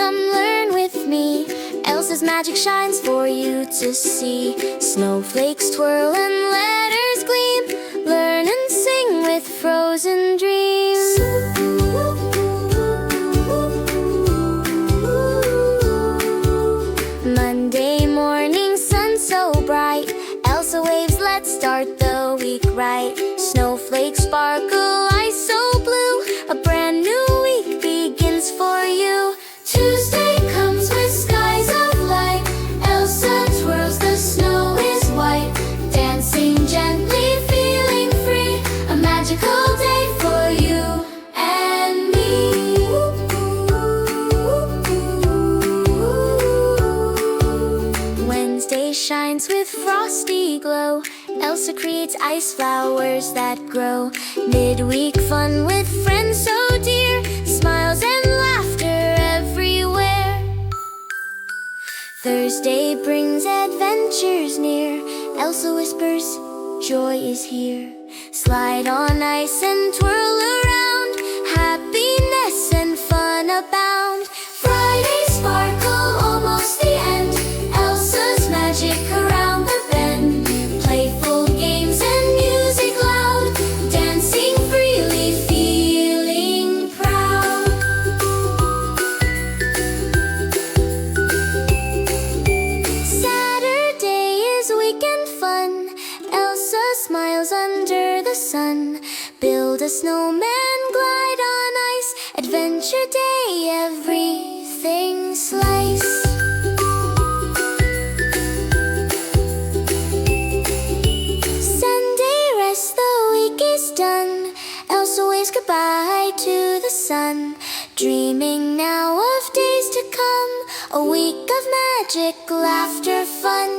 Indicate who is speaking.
Speaker 1: come learn with me. Elsa's magic shines for you to see. Snowflakes twirl and letters gleam. Learn and sing with frozen dreams. Monday morning, sun so bright. Elsa waves, let's start the week right. Snowflakes sparkle, eyes so blue. A brand new week begins for you. Tuesday comes with skies of light. Elsa twirls, the snow is white. Dancing gently, feeling free. A magical day for you and me. Wednesday shines with frosty glow. Elsa creates ice flowers that grow. Midweek fun with friends so dear. Smiles and laughter everywhere. Thursday brings adventures near. Elsa whispers, joy is here. Slide on ice and twirl around. Happiness and fun abound. Friday sparkle, almost the end. Elsa's magic around the bend. Playful games and music loud. Dancing freely, feeling proud. Saturday is weekend fun. Elsa smiles under the sun. Build a snowman, glide on ice. Adventure day, everything slice. Sunday rest, the week is done. Elsa waves goodbye to the sun. Dreaming now of days to come. A week of magic, laughter, fun.